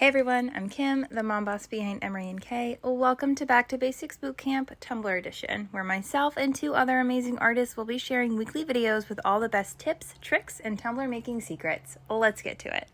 Hey everyone, I'm Kim, the mom boss behind EmeryandK. Welcome to Back to Basics Bootcamp Tumbler Edition, where myself and two other amazing artists will be sharing weekly videos with all the best tips, tricks, and tumbler making secrets. Let's get to it.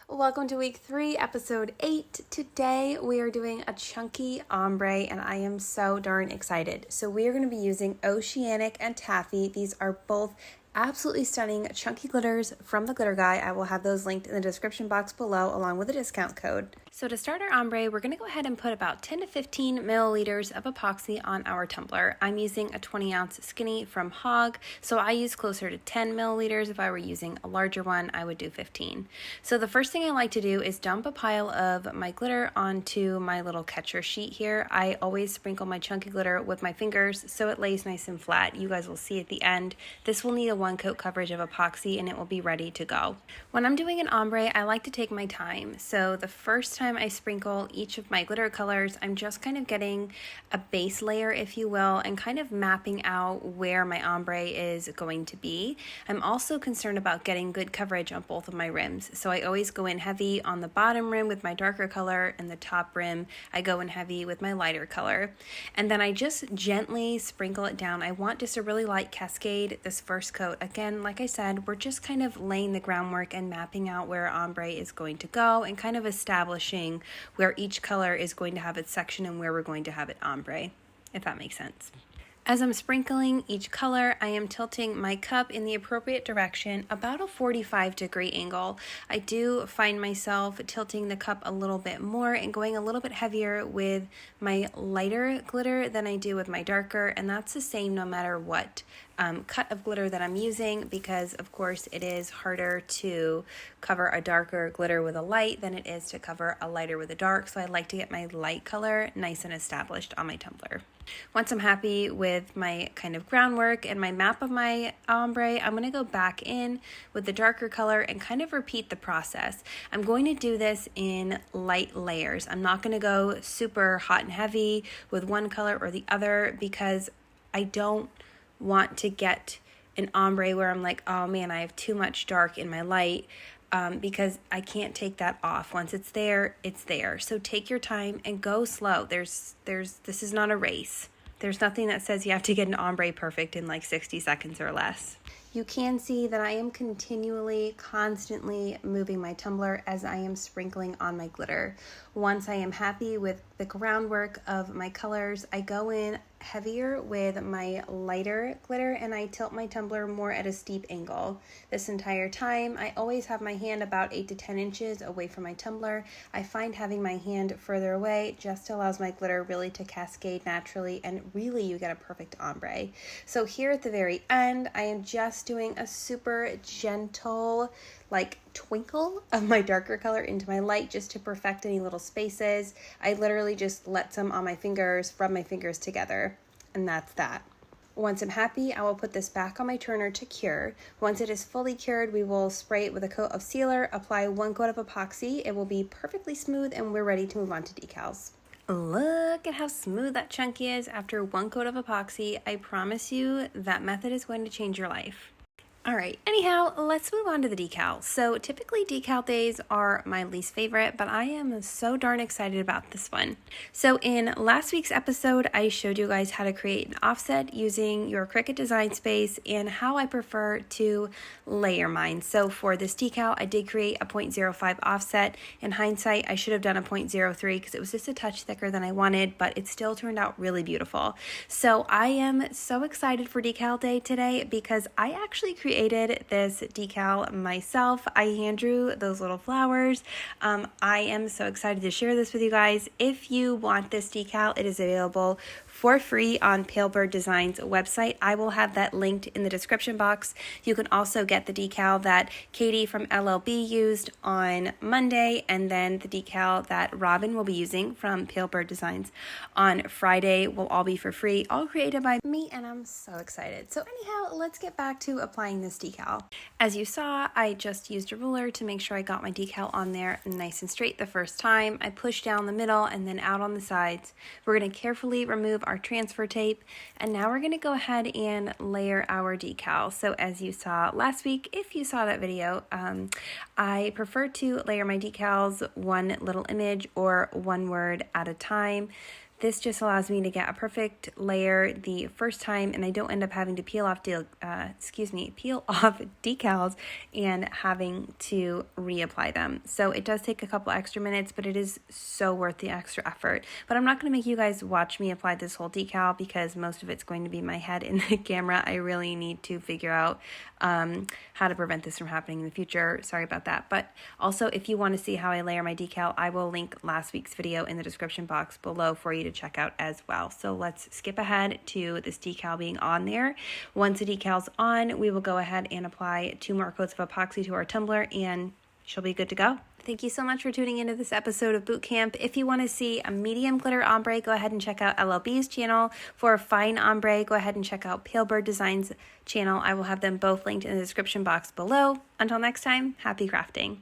Welcome to week 3, episode 8. Today we are doing a chunky ombre and I am so darn excited. So we are going to be using Oceanic and Taffy. These are both absolutely stunning chunky glitters from the Glitter Guy. I will have those linked in the description box below along with a discount code. So to start our ombre, we're going to go ahead and put about 10 to 15 milliliters of epoxy on our tumbler. I'm using a 20-ounce skinny from Hog, so I use closer to 10 milliliters. If I were using a larger one, I would do 15. So the first thing I like to do is dump a pile of my glitter onto my little catcher sheet here. I always sprinkle my chunky glitter with my fingers so it lays nice and flat. You guys will see at the end, this will need a 1-coat coverage of epoxy and it will be ready to go. When I'm doing an ombre, I like to take my time. So the first time I sprinkle each of my glitter colors, I'm just kind of getting a base layer, if you will, and kind of mapping out where my ombre is going to be. I'm also concerned about getting good coverage on both of my rims. So I always go in heavy on the bottom rim with my darker color, and the top rim I go in heavy with my lighter color. And then I just gently sprinkle it down. I want just a really light cascade this first coat. Again, like I said, we're just kind of laying the groundwork and mapping out where ombre is going to go and kind of establishing where each color is going to have its section and where we're going to have it ombre, if that makes sense. As I'm sprinkling each color, I am tilting my cup in the appropriate direction, about a 45-degree angle. I do find myself tilting the cup a little bit more and going a little bit heavier with my lighter glitter than I do with my darker, and that's the same no matter what cut of glitter that I'm using, because of course it is harder to cover a darker glitter with a light than it is to cover a lighter with a dark, so I like to get my light color nice and established on my tumbler. Once I'm happy with my kind of groundwork and my map of my ombre, I'm going to go back in with the darker color and kind of repeat the process. I'm going to do this in light layers. I'm not going to go super hot and heavy with one color or the other, because I don't want to get an ombre where I'm like, oh man, I have too much dark in my light, because I can't take that off. Once it's there, it's there. So take your time and go slow. This is not a race. There's nothing that says you have to get an ombre perfect in like 60 seconds or less. You can see that I am constantly moving my tumbler as I am sprinkling on my glitter. Once I am happy with the groundwork of my colors, I go in heavier with my lighter glitter and I tilt my tumbler more at a steep angle. This entire time, I always have my hand about 8 to 10 inches away from my tumbler. I find having my hand further away just allows my glitter really to cascade naturally, and really you get a perfect ombre. So here at the very end, I am just doing a super gentle twinkle of my darker color into my light just to perfect any little spaces. I literally just let some on my fingers, rub my fingers together, and that's that. Once I'm happy, I will put this back on my turner to cure. Once it is fully cured, we will spray it with a coat of sealer, apply 1 coat of epoxy. It will be perfectly smooth and we're ready to move on to decals. Look at how smooth that chunky is after 1 coat of epoxy. I promise you that method is going to change your life. All right, anyhow, let's move on to the decal. So typically decal days are my least favorite, but I am so darn excited about this one. So in last week's episode, I showed you guys how to create an offset using your Cricut design space and how I prefer to layer mine. So for this decal, I did create a 0.05 offset. In hindsight, I should have done a 0.03 because it was just a touch thicker than I wanted, but it still turned out really beautiful. So I am so excited for decal day today because I actually created this decal myself. I hand drew those little flowers. I am so excited to share this with you guys. If you want this decal, it is available for free on Pale Bird Designs website. I will have that linked in the description box. You can also get the decal that Katie from LLB used on Monday, and then the decal that Robin will be using from Pale Bird Designs on Friday will all be for free, all created by me, and I'm so excited. So anyhow, let's get back to applying this decal. As you saw, I just used a ruler to make sure I got my decal on there nice and straight the first time. I pushed down the middle and then out on the sides. We're going to carefully remove of our transfer tape, and now we're going to go ahead and layer our decal. So as you saw last week, if you saw that video, I prefer to layer my decals one little image or one word at a time. This just allows me to get a perfect layer the first time, and I don't end up having to peel off decals and having to reapply them. So it does take a couple extra minutes, but it is so worth the extra effort. But I'm not going to make you guys watch me apply this whole decal because most of it's going to be my head in the camera. I really need to figure out how to prevent this from happening in the future. Sorry about that. But also, if you want to see how I layer my decal, I will link last week's video in the description box below for you to check out as well. So let's skip ahead to this decal being on there. Once the decal's on, we will go ahead and apply 2 more coats of epoxy to our tumbler, and she'll be good to go. Thank you so much for tuning into this episode of Boot Camp. If you want to see a medium glitter ombre, go ahead and check out LLB's channel. For a fine ombre, go ahead and check out Pale Bird Designs channel. I will have them both linked in the description box below. Until next time, happy crafting.